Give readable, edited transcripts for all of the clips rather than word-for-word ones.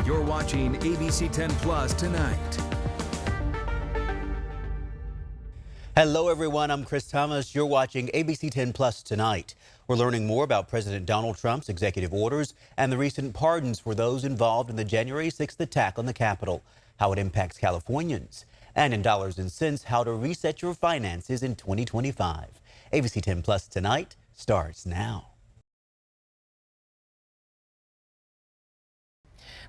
You're watching ABC10 Plus Tonight. Hello everyone, I'm Chris Thomas. You're watching ABC10 Plus Tonight. We're learning more about President Donald Trump's executive orders and the recent pardons for those involved in the January 6th attack on the Capitol, how it impacts Californians, and in dollars and cents, how to reset your finances in 2025. ABC10 Plus Tonight starts now.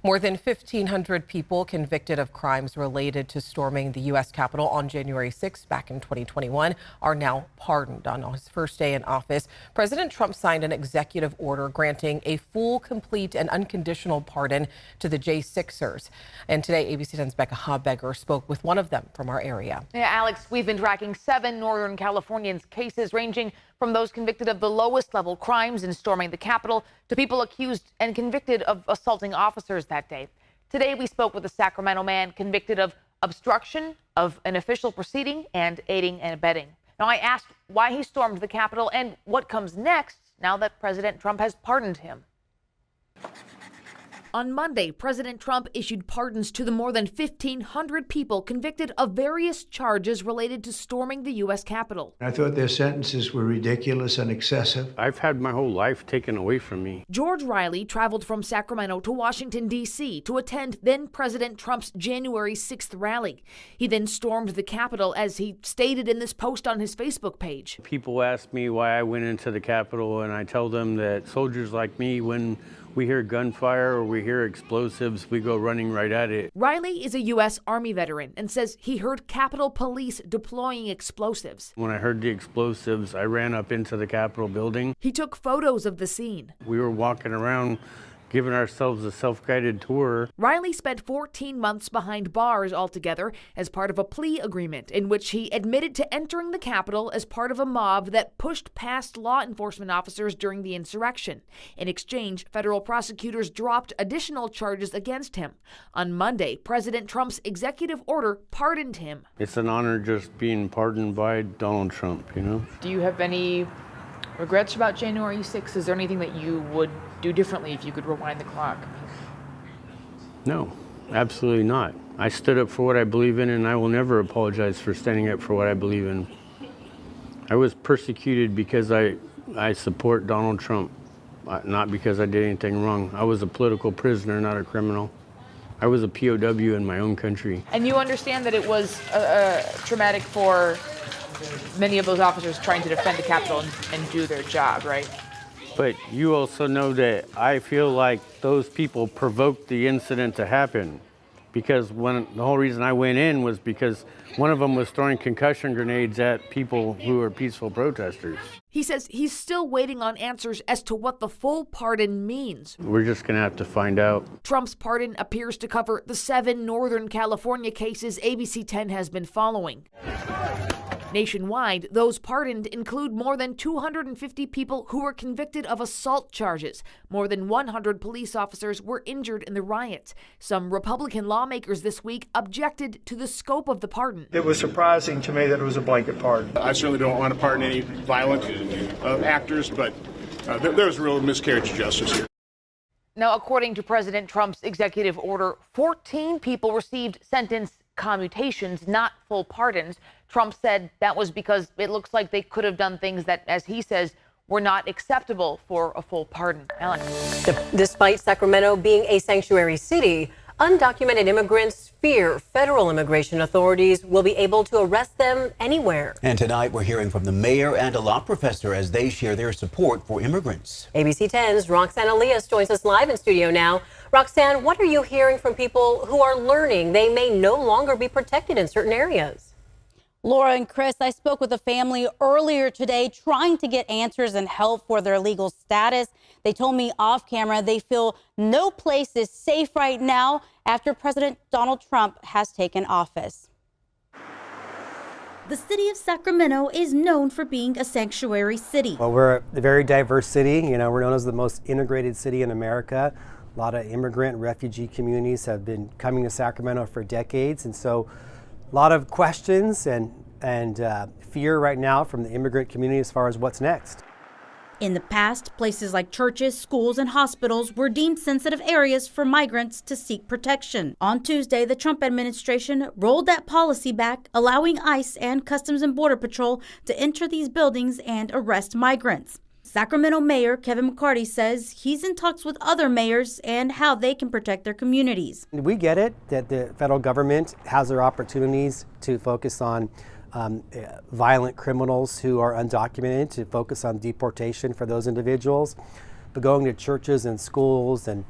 More than 1,500 people convicted of crimes related to storming the U.S. Capitol on January 6 back in 2021 are now pardoned. On his first day in office, President Trump signed an executive order granting a full, complete, and unconditional pardon to the J6ers. And today, ABC10's Becca Habegger spoke with one of them from our area. Yeah, Alex, we've been tracking 7 Northern Californians' cases ranging from those convicted of the lowest level crimes in storming the Capitol to people accused and convicted of assaulting officers that day. Today, we spoke with a Sacramento man convicted of obstruction of an official proceeding and aiding and abetting. Now, I asked why he stormed the Capitol and what comes next now that President Trump has pardoned him. On Monday, President Trump issued pardons to the more than 1,500 people convicted of various charges related to storming the U.S. Capitol. I thought their sentences were ridiculous and excessive. I've had my whole life taken away from me. George Riley traveled from Sacramento to Washington, D.C. to attend then-President Trump's January 6th rally. He then stormed the Capitol, as he stated in this post on his Facebook page. People ask me why I went into the Capitol, and I tell them that soldiers like me, when we hear gunfire or we hear explosives, we go running right at it. Riley is a U.S. Army veteran and says he heard Capitol Police deploying explosives. When I heard the explosives, I ran up into the Capitol building. He took photos of the scene. We were walking around, giving ourselves a self-guided tour. Riley spent 14 months behind bars altogether as part of a plea agreement in which he admitted to entering the Capitol as part of a mob that pushed past law enforcement officers during the insurrection. In exchange, federal prosecutors dropped additional charges against him. On Monday, President Trump's executive order pardoned him. It's an honor just being pardoned by Donald Trump, you know? Do you have any regrets about January 6th? Is there anything that you would do differently if you could rewind the clock? No, absolutely not. I stood up for what I believe in, and I will never apologize for standing up for what I believe in. I was persecuted because I support Donald Trump, not because I did anything wrong. I was a political prisoner, not a criminal. I was a POW in my own country. And you understand that it was traumatic for many of those officers trying to defend the Capitol and do their job, right? But you also know that I feel like those people provoked the incident to happen, because the whole reason I went in was because one of them was throwing concussion grenades at people who are peaceful protesters. He says he's still waiting on answers as to what the full pardon means. We're just going to have to find out. Trump's pardon appears to cover the 7 Northern California cases ABC10 has been following. Nationwide, those pardoned include more than 250 people who were convicted of assault charges. More than 100 police officers were injured in the riots. Some Republican lawmakers this week objected to the scope of the pardon. It was surprising to me that it was a blanket pardon. I certainly don't want to pardon any violent actors, but there's a real miscarriage of justice here. Now, according to President Trump's executive order, 14 people received sentence commutations, not full pardons. Trump said that was because it looks like they could have done things that, as he says, were not acceptable for a full pardon. Alex. Despite Sacramento being a sanctuary city, undocumented immigrants fear federal immigration authorities will be able to arrest them anywhere. And tonight we're hearing from the mayor and a law professor as they share their support for immigrants. ABC 10's Roxanne Elias joins us live in studio now. Roxanne, what are you hearing from people who are learning they may no longer be protected in certain areas? Laura and Chris, I spoke with a family earlier today trying to get answers and help for their legal status. They told me off camera they feel no place is safe right now after President Donald Trump has taken office. The city of Sacramento is known for being a sanctuary city. Well, we're a very diverse city. You know, we're known as the most integrated city in America. A lot of immigrant refugee communities have been coming to Sacramento for decades. And so a lot of questions and fear right now from the immigrant community as far as what's next. In the past, places like churches, schools, and hospitals were deemed sensitive areas for migrants to seek protection. On Tuesday, the Trump administration rolled that policy back, allowing ICE and Customs and Border Patrol to enter these buildings and arrest migrants. Sacramento Mayor Kevin McCarty says he's in talks with other mayors and how they can protect their communities. We get it that the federal government has their opportunities to focus on violent criminals who are undocumented, to focus on deportation for those individuals. But going to churches and schools and,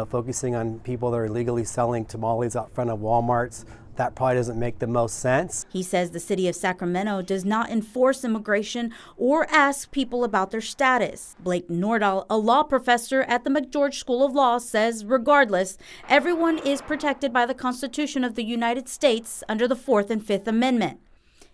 focusing on people that are illegally selling tamales out front of Walmarts, that probably doesn't make the most sense. He says the city of Sacramento does not enforce immigration or ask people about their status. Blake Nordahl, a law professor at the McGeorge School of Law, says regardless, everyone is protected by the Constitution of the United States under the 4th and 5th Amendment.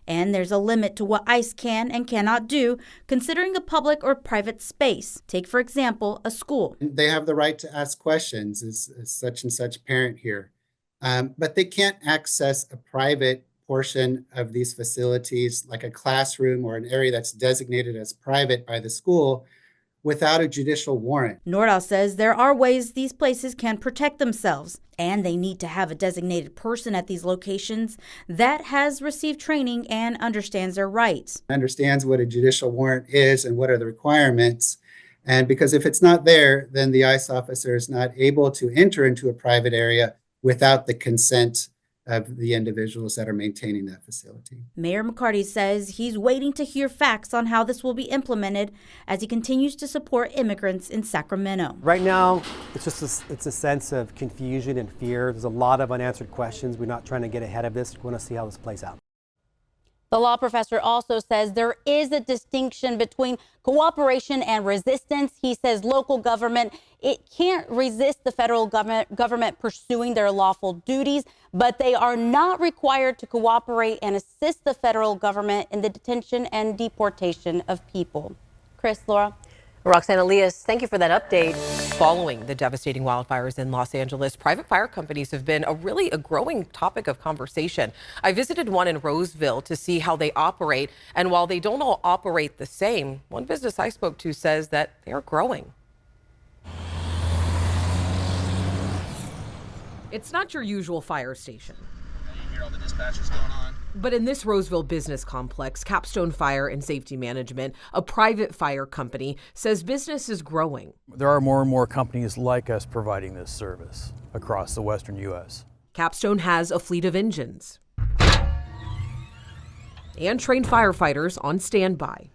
And there's a limit to what ICE can and cannot do, considering a public or private space. Take, for example, a school. They have the right to ask questions, is such and such parent here. But they can't access a private portion of these facilities, like a classroom or an area that's designated as private by the school, without a judicial warrant. Nordahl says there are ways these places can protect themselves, and they need to have a designated person at these locations that has received training and understands their rights. Understands what a judicial warrant is and what are the requirements. And because if it's not there, then the ICE officer is not able to enter into a private area without the consent of the individuals that are maintaining that facility. Mayor McCarty says he's waiting to hear facts on how this will be implemented as he continues to support immigrants in Sacramento. Right now, it's a sense of confusion and fear. There's a lot of unanswered questions. We're not trying to get ahead of this. We want to see how this plays out. The law professor also says there is a distinction between cooperation and resistance. He says local government, it can't resist the federal government pursuing their lawful duties, but they are not required to cooperate and assist the federal government in the detention and deportation of people. Chris, Laura. Roxana Elias, thank you for that update. Following the devastating wildfires in Los Angeles, private fire companies have been a growing topic of conversation. I visited one in Roseville to see how they operate, and while they don't all operate the same, one business I spoke to says that they are growing. It's not your usual fire station. You hear all the dispatchers going on. But in this Roseville business complex, Capstone Fire and Safety Management, a private fire company, says business is growing. There are more and more companies like us providing this service across the western U.S. Capstone has a fleet of engines and trained firefighters on standby.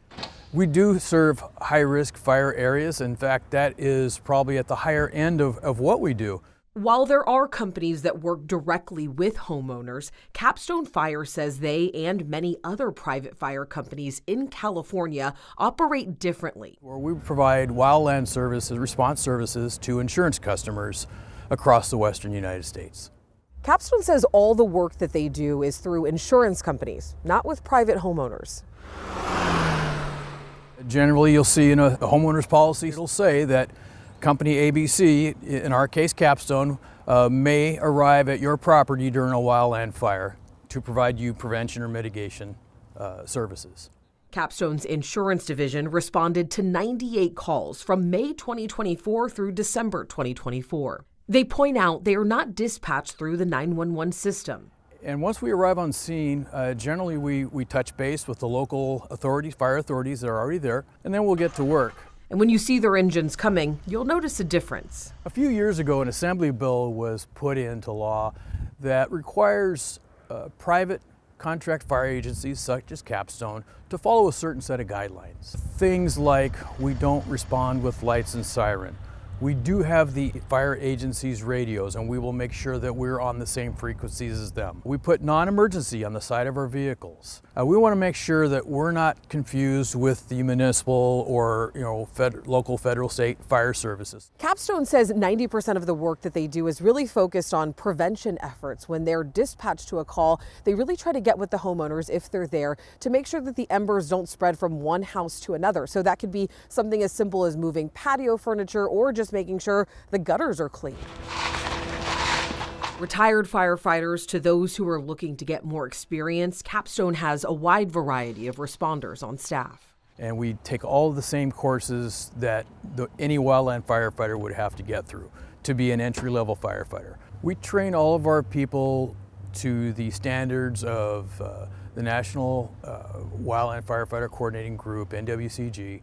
We do serve high-risk fire areas. In fact, that is probably at the higher end of what we do. While there are companies that work directly with homeowners, Capstone Fire says they and many other private fire companies in California operate differently. We provide wildland services, response services to insurance customers across the western United States. Capstone says all the work that they do is through insurance companies, not with private homeowners. Generally, you'll see in a homeowner's policy, it'll say that Company ABC, in our case Capstone, may arrive at your property during a wildland fire to provide you prevention or mitigation services. Capstone's insurance division responded to 98 calls from May 2024 through December 2024. They point out they are not dispatched through the 911 system. And once we arrive on scene, generally we touch base with the local authorities, fire authorities that are already there, and then we'll get to work. And when you see their engines coming, you'll notice a difference. A few years ago, an assembly bill was put into law that requires private contract fire agencies such as Capstone to follow a certain set of guidelines. Things like we don't respond with lights and siren. We do have the fire agency's radios, and we will make sure that we're on the same frequencies as them. We put non-emergency on the side of our vehicles. We want to make sure that we're not confused with the municipal or local, federal, state fire services. Capstone says 90% of the work that they do is really focused on prevention efforts. When they're dispatched to a call, they really try to get with the homeowners if they're there to make sure that the embers don't spread from one house to another. So that could be something as simple as moving patio furniture or just making sure the gutters are clean. Retired firefighters to those who are looking to get more experience, Capstone has a wide variety of responders on staff. And we take all of the same courses that any wildland firefighter would have to get through to be an entry-level firefighter. We train all of our people to the standards of the National Wildland Firefighter Coordinating Group, NWCG.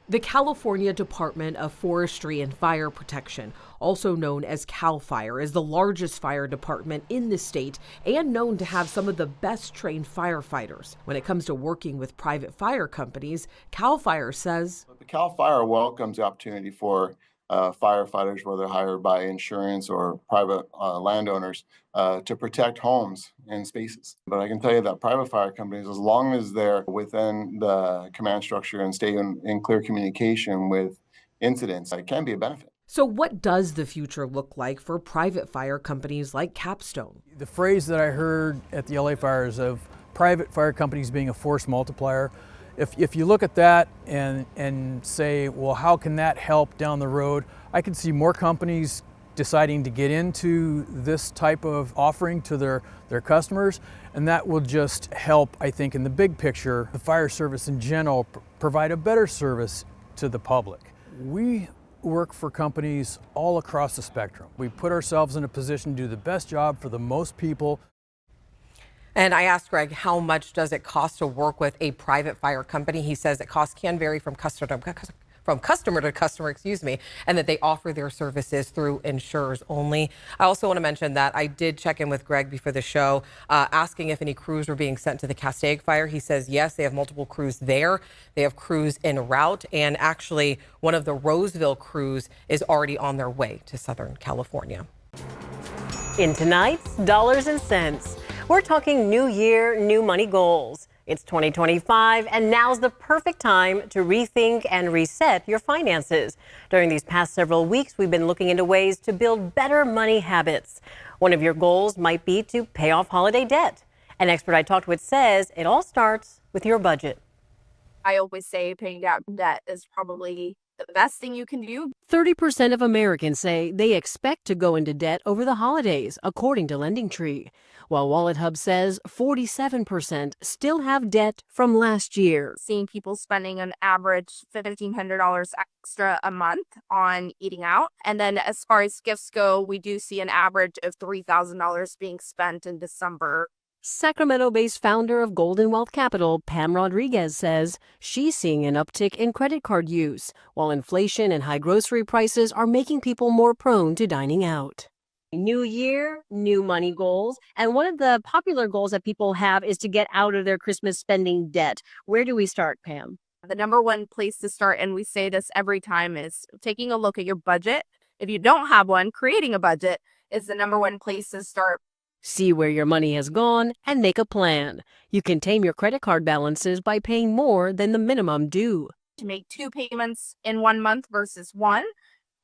The California Department of Forestry and Fire Protection, also known as CAL FIRE, is the largest fire department in the state and known to have some of the best trained firefighters. When it comes to working with private fire companies, CAL FIRE says the CAL FIRE welcomes the opportunity for firefighters, whether hired by insurance or private landowners, to protect homes and spaces. But I can tell you that private fire companies, as long as they're within the command structure and stay in clear communication with incidents, it can be a benefit. So what does the future look like for private fire companies like Capstone? The phrase that I heard at the LA fires of private fire companies being a force multiplier, if you look at that and say, well, how can that help down the road? I can see more companies deciding to get into this type of offering to their customers, and that will just help, I think, in the big picture, the fire service in general, provide a better service to the public. We work for companies all across the spectrum. We put ourselves in a position to do the best job for the most people. And I asked Greg, how much does it cost to work with a private fire company? He says the cost can vary from customer to customer, and that they offer their services through insurers only. I also want to mention that I did check in with Greg before the show, asking if any crews were being sent to the Castaic fire. He says yes, they have multiple crews there. They have crews en route, and actually one of the Roseville crews is already on their way to Southern California. In tonight's Dollars and Cents, we're talking new year, new money goals. It's 2025, and now's the perfect time to rethink and reset your finances. During these past several weeks, we've been looking into ways to build better money habits. One of your goals might be to pay off holiday debt. An expert I talked with says it all starts with your budget. I always say paying down debt is probably the best thing you can do. 30% of Americans say they expect to go into debt over the holidays, according to LendingTree. While WalletHub says 47% still have debt from last year. Seeing people spending an average $1,500 extra a month on eating out. And then as far as gifts go, we do see an average of $3,000 being spent in December. Sacramento-based founder of Golden Wealth Capital, Pam Rodriguez, says she's seeing an uptick in credit card use, while inflation and high grocery prices are making people more prone to dining out. New year, new money goals. And one of the popular goals that people have is to get out of their Christmas spending debt. Where do we start, Pam? The number one place to start, and we say this every time, is taking a look at your budget. If you don't have one, creating a budget is the number one place to start. See where your money has gone and make a plan. You can tame your credit card balances by paying more than the minimum due. To make 2 payments in 1 month versus 1.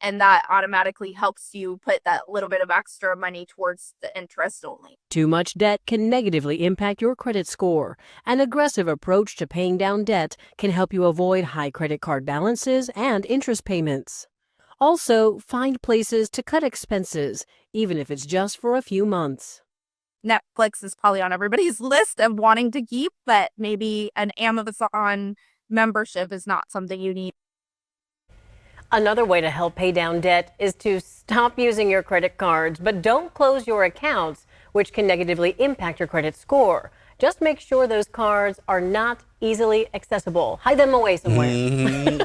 And that automatically helps you put that little bit of extra money towards the interest only. Too much debt can negatively impact your credit score. An aggressive approach to paying down debt can help you avoid high credit card balances and interest payments. Also, find places to cut expenses, even if it's just for a few months. Netflix is probably on everybody's list of wanting to keep, but maybe an Amazon membership is not something you need. Another way to help pay down debt is to stop using your credit cards, but don't close your accounts, which can negatively impact your credit score. Just make sure those cards are not easily accessible. Hide them away somewhere.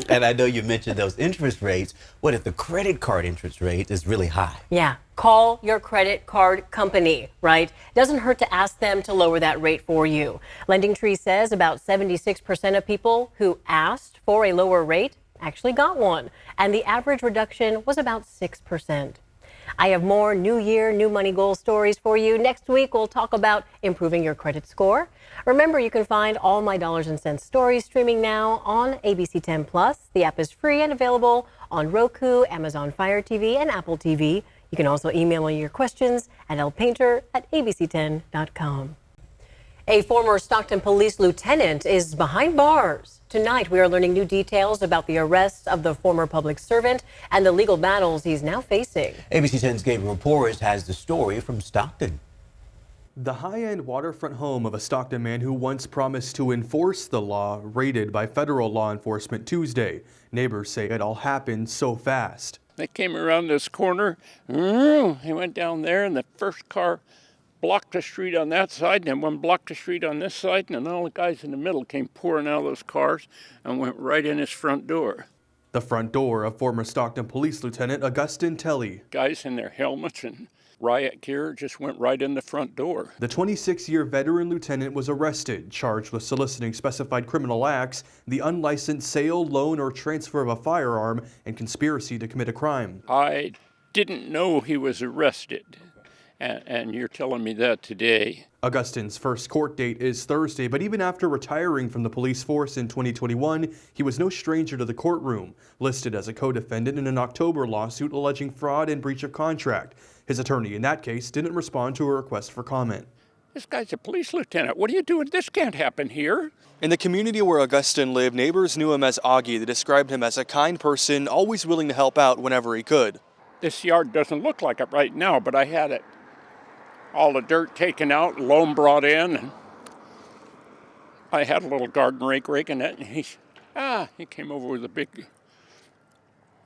And I know you mentioned those interest rates. What if the credit card interest rate is really high? Yeah, call your credit card company, right? It doesn't hurt to ask them to lower that rate for you. LendingTree says about 76% of people who asked for a lower rate actually got one, and the average reduction was about 6%. I have more New Year, New Money Goal stories for you. Next week, we'll talk about improving your credit score. Remember, you can find all my Dollars and Cents stories streaming now on ABC10 Plus. The app is free and available on Roku, Amazon Fire TV, and Apple TV. You can also email me your questions at lpainter@abc10.com. A former Stockton police lieutenant is behind bars. Tonight, we are learning new details about the arrest of the former public servant and the legal battles he's now facing. ABC 10's Gabriel Porras has the story from Stockton. The high-end waterfront home of a Stockton man who once promised to enforce the law raided by federal law enforcement Tuesday. Neighbors say it all happened so fast. They came around this corner, he went down there, and the first car blocked the street on that side, and then one blocked the street on this side, and then all the guys in the middle came pouring out of those cars and went right in his front door. The front door of former Stockton Police Lieutenant Augustin Telly. Guys in their helmets and riot gear just went right in the front door. The 26-year veteran lieutenant was arrested, charged with soliciting specified criminal acts, the unlicensed sale, loan, or transfer of a firearm, and conspiracy to commit a crime. I didn't know he was arrested, and you're telling me that today. Augustin's first court date is Thursday, but even after retiring from the police force in 2021, he was no stranger to the courtroom, listed as a co-defendant in an October lawsuit alleging fraud and breach of contract. His attorney in that case didn't respond to a request for comment. This guy's a police lieutenant. What are you doing? This can't happen here. In the community where Augustin lived, neighbors knew him as Augie. They described him as a kind person, always willing to help out whenever he could. This yard doesn't look like it right now, but I had it. All the dirt taken out, loam brought in, and I had a little garden rake raking it, and he came over with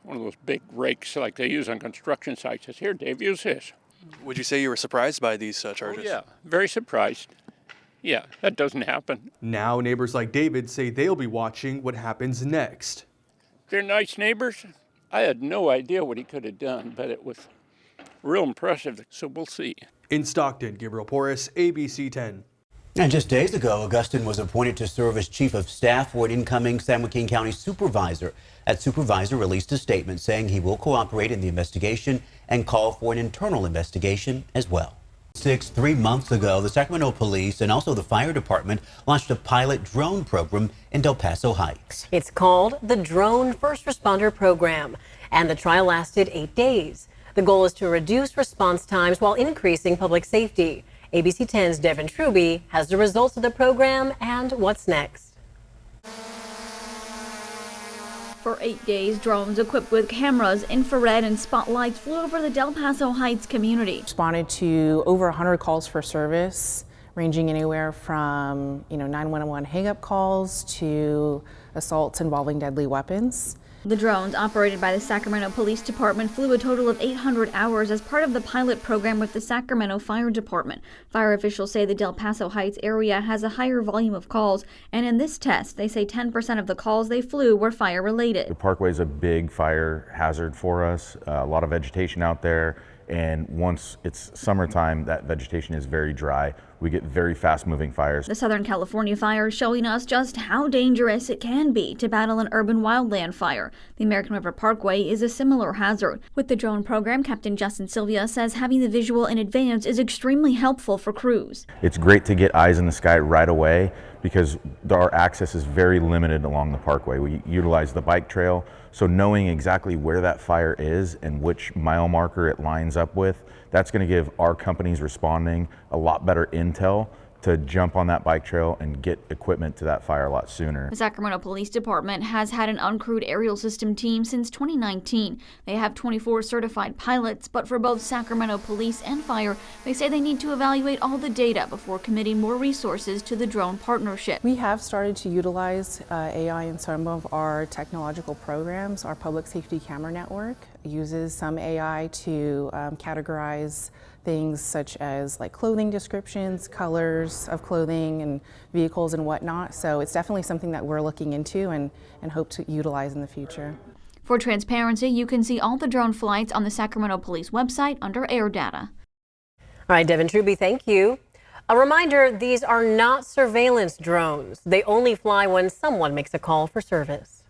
one of those big rakes like they use on construction sites. He says, "Here, Dave, use this." Would you say you were surprised by these charges? Oh, yeah, very surprised. Yeah, that doesn't happen. Now neighbors like David say they'll be watching what happens next. They're nice neighbors. I had no idea what he could have done, but it was real impressive, so we'll see. In Stockton, Gabriel Porras, ABC 10. And just days ago, Augustin was appointed to serve as chief of staff for an incoming San Joaquin County supervisor. That supervisor released a statement saying he will cooperate in the investigation and call for an internal investigation as well. 3 months ago, the Sacramento Police and also the fire department launched a pilot drone program in Del Paso Heights. It's called the Drone First Responder Program, and the trial lasted 8 days. The goal is to reduce response times while increasing public safety. ABC 10's Devin Truby has the results of the program and what's next. For 8 days, drones equipped with cameras, infrared, and spotlights flew over the Del Paso Heights community. Responded to over 100 calls for service, ranging anywhere from 911 hang-up calls to assaults involving deadly weapons. The drones, operated by the Sacramento Police Department, flew a total of 800 hours as part of the pilot program with the Sacramento Fire Department. Fire officials say the Del Paso Heights area has a higher volume of calls, and in this test, they say 10% of the calls they flew were fire-related. The parkway is a big fire hazard for us, a lot of vegetation out there, and once it's summertime, that vegetation is very dry. We get very fast-moving fires. The Southern California fire is showing us just how dangerous it can be to battle an urban wildland fire. The American River Parkway is a similar hazard. With the drone program, Captain Justin Sylvia says having the visual in advance is extremely helpful for crews. It's great to get eyes in the sky right away because our access is very limited along the parkway. We utilize the bike trail, so knowing exactly where that fire is and which mile marker it lines up with, that's going to give our companies responding a lot better intel to jump on that bike trail and get equipment to that fire a lot sooner. The Sacramento Police Department has had an uncrewed aerial system team since 2019. They have 24 certified pilots, but for both Sacramento Police and Fire, they say they need to evaluate all the data before committing more resources to the drone partnership. We have started to utilize AI in some of our technological programs. Our public safety camera network uses some AI to categorize things such as like clothing descriptions, colors of clothing and vehicles and whatnot. So it's definitely something that we're looking into and hope to utilize in the future. For transparency, you can see all the drone flights on the Sacramento Police website under Air Data. All right, Devin Truby, thank you. A reminder, these are not surveillance drones. They only fly when someone makes a call for service.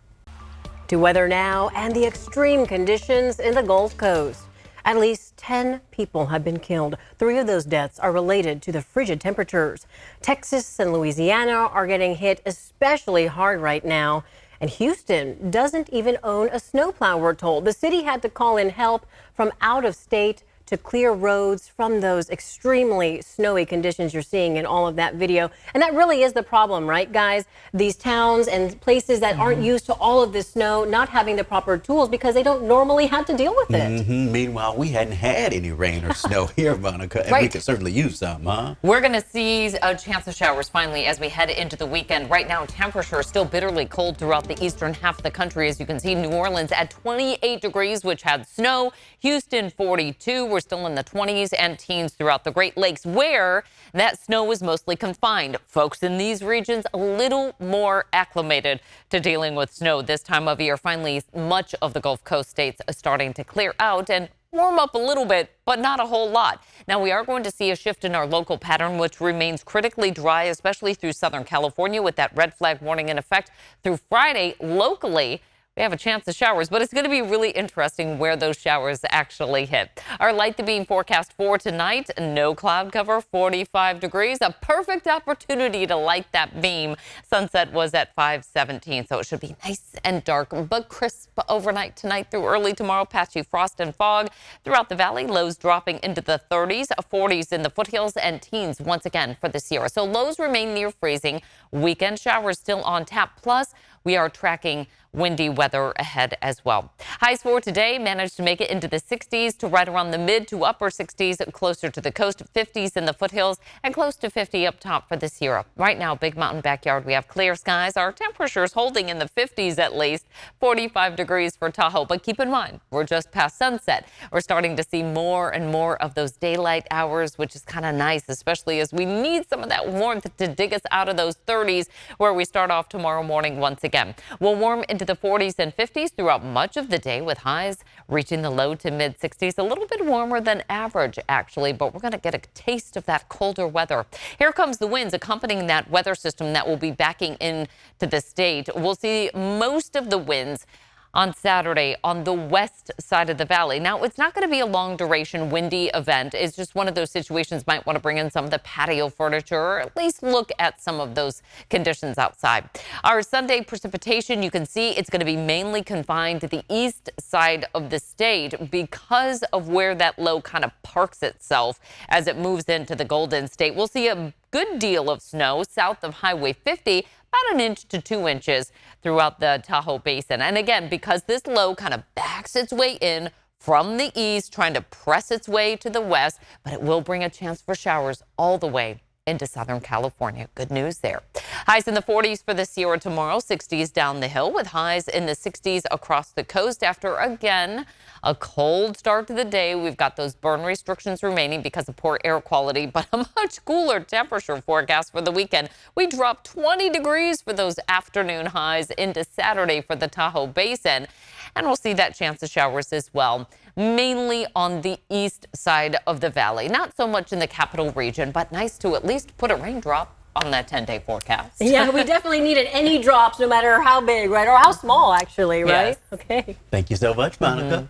To weather now and the extreme conditions in the Gulf Coast. At least 10 people have been killed. 3 of those deaths are related to the frigid temperatures. Texas and Louisiana are getting hit especially hard right now. And Houston doesn't even own a snowplow, we're told. The city had to call in help from out of state to clear roads from those extremely snowy conditions you're seeing in all of that video. And that really is the problem, right, guys? These towns and places that aren't used to all of this snow not having the proper tools because they don't normally have to deal with it. Meanwhile, we hadn't had any rain or snow here, Monica, and we could certainly use some, huh? We're going to see a chance of showers finally as we head into the weekend. Right now, temperatures still bitterly cold throughout the eastern half of the country. As you can see, New Orleans at 28 degrees, which had snow. Houston, 42. We're still in the 20s and teens throughout the Great Lakes, where that snow was mostly confined. Folks in these regions a little more acclimated to dealing with snow this time of year. Finally, much of the Gulf Coast states are starting to clear out and warm up a little bit, but not a whole lot. Now, we are going to see a shift in our local pattern, which remains critically dry, especially through Southern California, with that red flag warning in effect through Friday. Locally, we have a chance of showers, but it's going to be really interesting where those showers actually hit. Our light the beam forecast for tonight, no cloud cover, 45 degrees, a perfect opportunity to light that beam. Sunset was at 5:17, so it should be nice and dark, but crisp overnight tonight through early tomorrow. Patchy frost and fog throughout the valley, lows dropping into the 30s, 40s in the foothills, and teens once again for the Sierra. So lows remain near freezing. Weekend showers still on tap. Plus, we are tracking windy weather ahead as well. Highs for today managed to make it into the 60s to right around the mid to upper 60s, closer to the coast, 50s in the foothills, and close to 50 up top for the Sierra. Right now, Big Mountain Backyard, we have clear skies. Our temperatures holding in the 50s at least, 45 degrees for Tahoe. But keep in mind, we're just past sunset. We're starting to see more and more of those daylight hours, which is kind of nice, especially as we need some of that warmth to dig us out of those 30s, where we start off tomorrow morning once again. We'll warm into the 40s and 50s throughout much of the day, with highs reaching the low to mid 60s. A little bit warmer than average, actually, but we're going to get a taste of that colder weather. Here comes the winds accompanying that weather system that will be backing into the state. We'll see most of the winds on Saturday on the west side of the valley. Now, it's not going to be a long duration windy event. It's just one of those situations. Might want to bring in some of the patio furniture, or at least look at some of those conditions outside. Our Sunday precipitation, you can see it's going to be mainly confined to the east side of the state because of where that low kind of parks itself as it moves into the Golden State. We'll see a good deal of snow south of Highway 50, about 1 inch to 2 inches throughout the Tahoe Basin. And again, because this low kind of backs its way in from the east, trying to press its way to the west, but it will bring a chance for showers all the way into Southern California. Good news there. Highs in the 40s for the Sierra tomorrow, 60s down the hill, with highs in the 60s across the coast after, again, a cold start to the day. We've got those burn restrictions remaining because of poor air quality, but a much cooler temperature forecast for the weekend. We dropped 20 degrees for those afternoon highs into Saturday for the Tahoe Basin, and we'll see that chance of showers as well, mainly on the east side of the valley. Not so much in the capital region, but nice to at least put a raindrop on that 10-day forecast. Yeah, we definitely needed any drops, no matter how big, right? Or how small, actually, right? Yes. Okay. Thank you so much, Monica.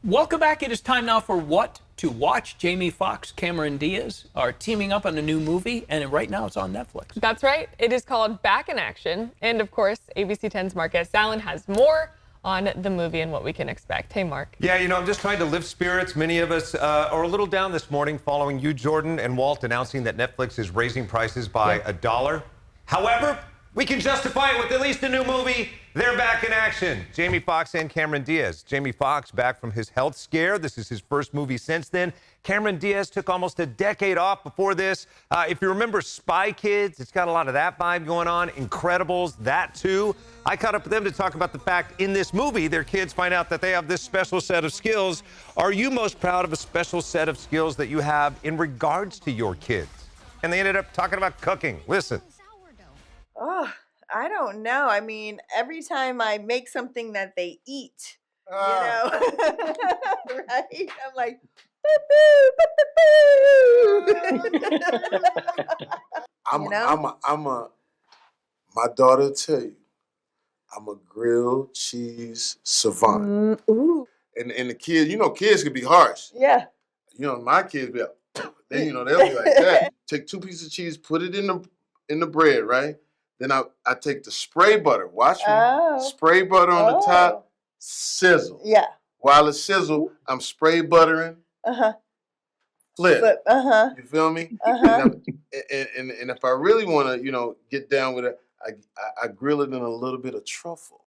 Welcome back. It is time now for What to Watch. Jamie Foxx, Cameron Diaz are teaming up on a new movie, and right now it's on Netflix. That's right. It is called Back in Action. And of course, ABC10's Mark S. Allen has more on the movie and what we can expect. Hey, Mark. Yeah, you know, I'm just trying to lift spirits. Many of us are a little down this morning following you, Jordan, and Walt announcing that Netflix is raising prices by $1. However, we can justify it with at least a new movie. They're back in action. Jamie Foxx and Cameron Diaz. Jamie Foxx back from his health scare. This is his first movie since then. Cameron Diaz took almost a decade off before this. If you remember Spy Kids, it's got a lot of that vibe going on. Incredibles, that too. I caught up with them to talk about the fact in this movie, their kids find out that they have this special set of skills. Are you most proud of a special set of skills that you have in regards to your kids? And they ended up talking about cooking. Listen. Oh, I don't know. I mean, every time I make something that they eat, you know, right? I'm like, my daughter tell you, I'm a grilled cheese savant. Ooh. And the kids, you know, kids can be harsh. Yeah. You know, my kids be like, then, you know, they'll be like that. Take 2 pieces of cheese, put it in the bread, right? Then I take the spray butter. Watch me. Spray butter on the top. sizzle. Yeah. While it's sizzle, I'm spray buttering. Flip. You feel me? And if I really want to, get down with it, I grill it in a little bit of truffle.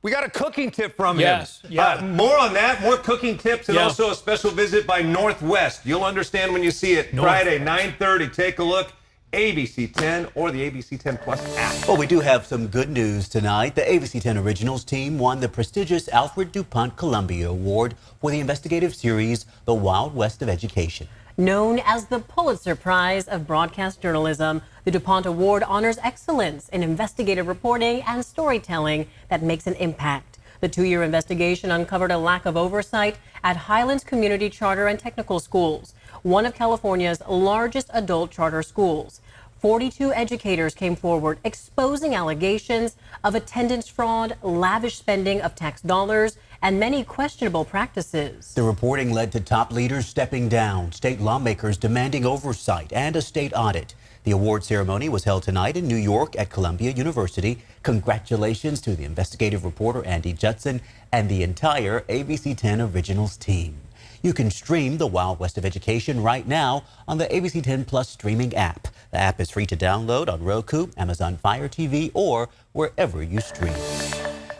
We got a cooking tip from Yes, him. yeah. More on that, more cooking tips, and Yeah. also a special visit by Northwest. You'll understand when you see it. Friday, 9:30. Take a look. ABC10 or the ABC10 Plus app. Well, we do have some good news tonight. The ABC10 Originals team won the prestigious Alfred DuPont Columbia Award for the investigative series, The Wild West of Education. Known as the Pulitzer Prize of Broadcast Journalism, the DuPont Award honors excellence in investigative reporting and storytelling that makes an impact. The 2-year investigation uncovered a lack of oversight at Highlands Community Charter and Technical Schools, one of California's largest adult charter schools. 42 educators came forward exposing allegations of attendance fraud, lavish spending of tax dollars, and many questionable practices. The reporting led to top leaders stepping down, state lawmakers demanding oversight, and a state audit. The award ceremony was held tonight in New York at Columbia University. Congratulations to the investigative reporter Andy Judson and the entire ABC10 Originals team. You can stream The Wild West of Education right now on the ABC10 Plus streaming app. The app is free to download on Roku, Amazon Fire TV, or wherever you stream.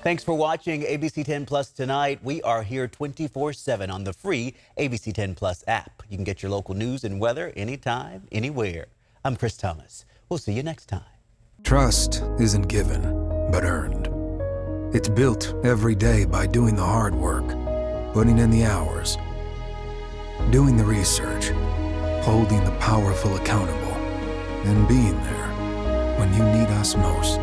Thanks for watching ABC10 Plus tonight. We are here 24/7 on the free ABC10 Plus app. You can get your local news and weather anytime, anywhere. I'm Chris Thomas. We'll see you next time. Trust isn't given, but earned. It's built every day by doing the hard work, putting in the hours, doing the research, holding the powerful accountable, and being there when you need us most.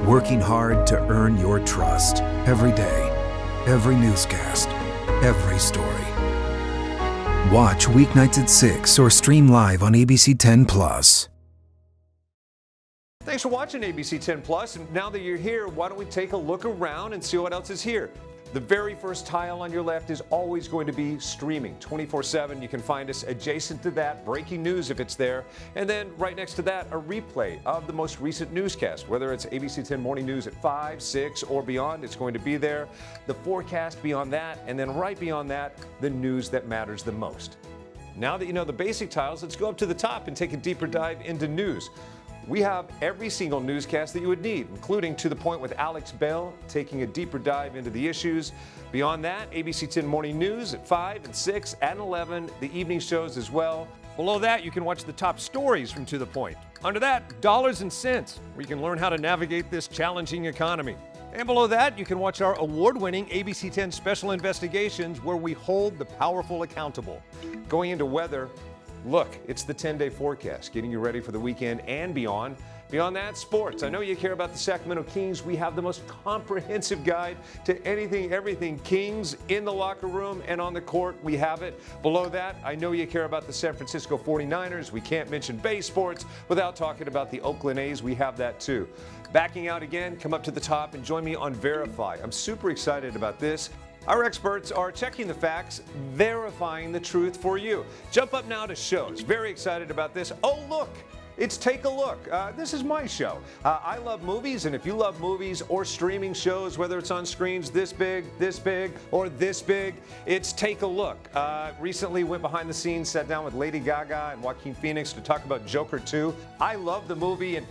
Working hard to earn your trust every day, every newscast, every story. Watch weeknights at 6 or stream live on ABC10 Plus. Thanks for watching ABC10 Plus. And now that you're here, why don't we take a look around and see what else is here? The very first tile on your left is always going to be streaming 24/7. You can find us adjacent to that, breaking news if it's there. And then right next to that, a replay of the most recent newscast. Whether it's ABC10 Morning News at 5, 6, or beyond, it's going to be there. The forecast beyond that, and then right beyond that, the news that matters the most. Now that you know the basic tiles, let's go up to the top and take a deeper dive into news. We have every single newscast that you would need, including To the Point with Alex Bell, taking a deeper dive into the issues. Beyond that, ABC10 Morning News at 5 and 6 and 11, the evening shows as well. Below that, you can watch the top stories from To the Point. Under that, Dollars and Cents, where you can learn how to navigate this challenging economy. And below that, you can watch our award-winning ABC10 Special Investigations, where we hold the powerful accountable. Going into weather, look, it's the 10-day forecast, getting you ready for the weekend and beyond. Beyond that, sports. I know you care about the Sacramento Kings. We have the most comprehensive guide to anything, everything Kings in the locker room and on the court. We have it. Below that, I know you care about the San Francisco 49ers. We can't mention Bay Sports without talking about the Oakland A's. We have that too. Backing out again, come up to the top and join me on Verify. I'm super excited about this. Our experts are checking the facts, verifying the truth for you. Jump up now to shows. Very excited about this. Oh, look, it's Take a Look. This is my show. I love movies, and if you love movies or streaming shows, whether it's on screens this big, or this big, it's Take a Look. Recently went behind the scenes, sat down with Lady Gaga and Joaquin Phoenix to talk about Joker 2. I love the movie, and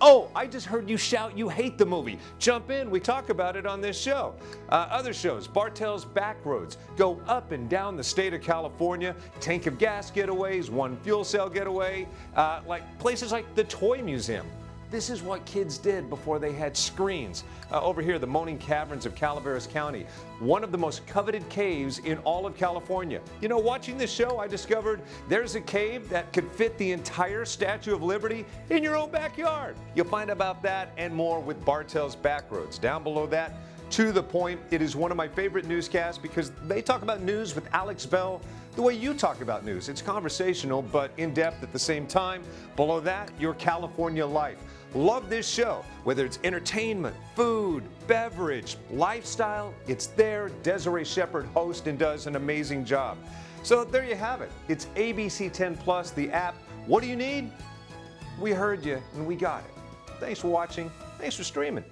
oh, I just heard you shout you hate the movie. Jump in, we talk about it on this show. Other shows, Bartell's Backroads, go up and down the state of California, tank of gas getaways, one fuel cell getaway, like places like the Toy Museum. This is what kids did before they had screens. Over here, the Moaning Caverns of Calaveras County, one of the most coveted caves in all of California. You know, watching this show, I discovered there's a cave that could fit the entire Statue of Liberty in your own backyard. You'll find about that and more with Bartell's Backroads. Down below that, To the Point. It is one of my favorite newscasts because they talk about news with Alex Bell the way you talk about news. It's conversational, but in-depth at the same time. Below that, Your California Life. Love this show. Whether it's entertainment, food, beverage, lifestyle, it's there. Desiree Shepherd hosts and does an amazing job. So there you have it. It's ABC10 Plus, the app. What do you need? We heard you and we got it. Thanks for watching. Thanks for streaming.